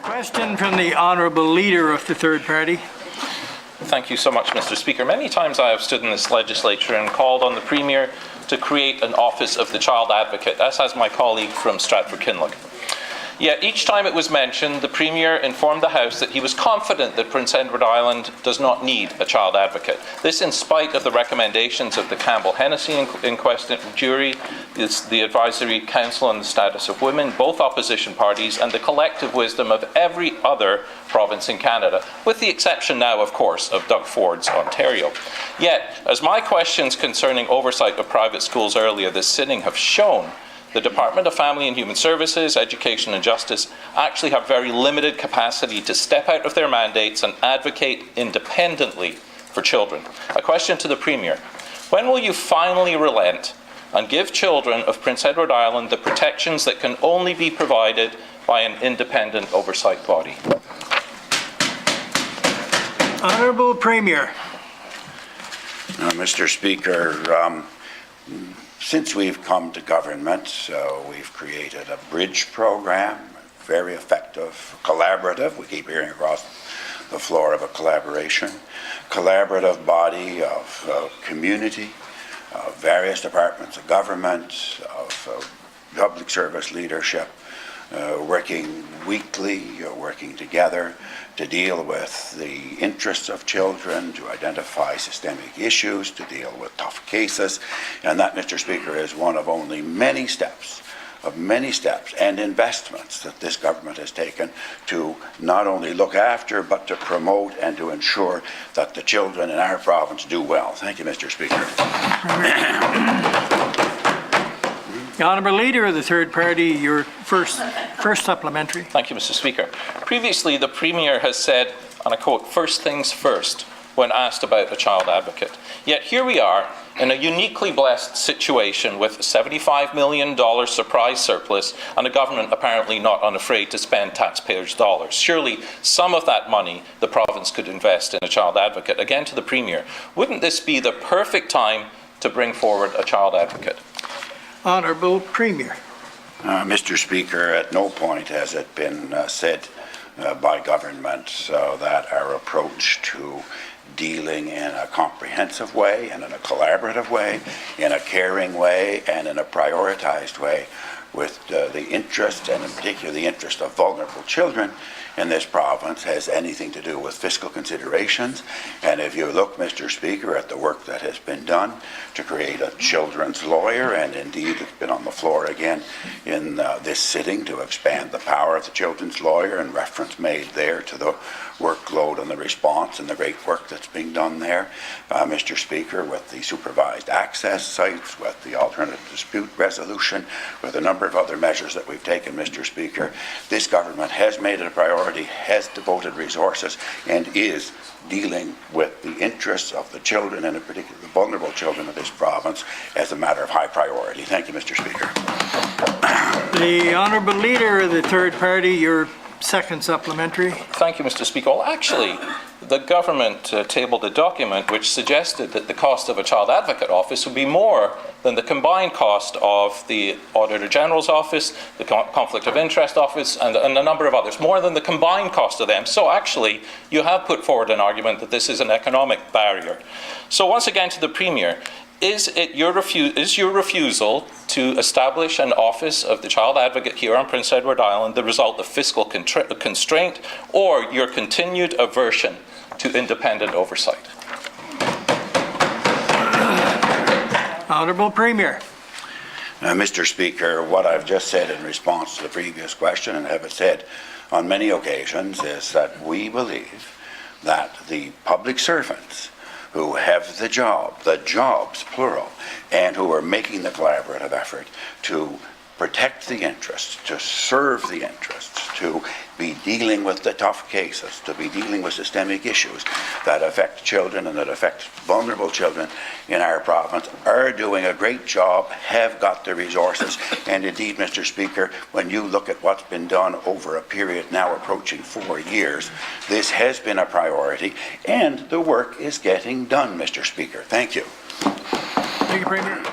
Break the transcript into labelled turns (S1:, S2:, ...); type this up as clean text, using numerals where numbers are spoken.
S1: Question from the Honourable Leader of the Third Party.
S2: Thank you so much, Mr. Speaker. Many times I have stood in this legislature and called on the Premier to create an Office of the Child Advocate, as has my colleague from Stratford-Kinloch. Yet each time it was mentioned, the Premier informed the House that he was confident that Prince Edward Island does not need a child advocate. This in spite of the recommendations of the Campbell-Hennessy inquest jury, the Advisory Council on the Status of Women, both opposition parties, and the collective wisdom of every other province in Canada, with the exception now, of course, of Doug Ford's Ontario. Yet, as my questions concerning oversight of private schools earlier this sitting have shown, the Department of Family and Human Services, Education and Justice actually have very limited capacity to step out of their mandates and advocate independently for children. A question to the Premier. When will you finally relent and give children of Prince Edward Island the protections that can only be provided by an independent oversight body?
S1: Honourable Premier.
S3: Mr. Speaker, since we've come to government, we've created a bridge program, very effective, collaborative. We keep hearing across the floor of a collaborative body of community, various departments of government, of public service leadership, working weekly, working together to deal with the interests of children, to identify systemic issues, to deal with tough cases. And that, Mr. Speaker, is one of only many steps and investments that this government has taken to not only look after, but to promote and to ensure that the children in our province do well. Thank you, Mr. Speaker.
S1: The Honourable Leader of the Third Party, your first supplementary.
S2: Thank you, Mr. Speaker. Previously, the Premier has said, and I quote, "first things first," when asked about a child advocate. Yet here we are in a uniquely blessed situation with a $75 million surprise surplus and a government apparently not unafraid to spend taxpayers' dollars. Surely some of that money the province could invest in a child advocate. Again to the Premier, wouldn't this be the perfect time to bring forward a child advocate?
S1: Honourable Premier.
S3: Mr. Speaker, at no point has it been said by government that our approach to dealing in a comprehensive way and in a collaborative way, in a caring way and in a prioritized way with the interest, and in particular the interest of vulnerable children in this province, has anything to do with fiscal considerations. And if you look, Mr. Speaker, at the work that has been done to create a children's lawyer, and indeed it's been on the floor again in this sitting to expand the power of the children's lawyer, and reference made there to the workload and the response and the great work that's being done there, Mr. Speaker, with the supervised access sites, with the alternative dispute resolution, with a number of other measures that we've taken, Mr. Speaker, this government has made it a priority, has devoted resources, and is dealing with the interests of the children, and in particular the vulnerable children of this province, as a matter of high priority. Thank you, Mr. Speaker.
S1: The Honourable Leader of the Third Party, your second supplementary.
S2: Thank you, Mr. Speaker. Well, actually, the government tabled a document which suggested that the cost of a child advocate office would be more than the combined cost of the Auditor General's office, the Conflict of Interest office, and a number of others, more than the combined cost of them. So actually, you have put forward an argument that this is an economic barrier. So once again to the Premier, is your refusal to establish an office of the child advocate here on Prince Edward Island the result of fiscal constraint, or your continued aversion to independent oversight?
S1: Honourable Premier.
S3: Mr. Speaker, what I've just said in response to the previous question, and have said on many occasions, is that we believe that the public servants who have the jobs, plural, and who are making the collaborative effort to protect the interests, to serve the interests, to be dealing with the tough cases, to be dealing with systemic issues that affect children and that affect vulnerable children in our province, are doing a great job, have got the resources, and indeed, Mr. Speaker, when you look at what's been done over a period now approaching 4 years, this has been a priority, and the work is getting done, Mr. Speaker. Thank you.
S1: Thank you, Premier.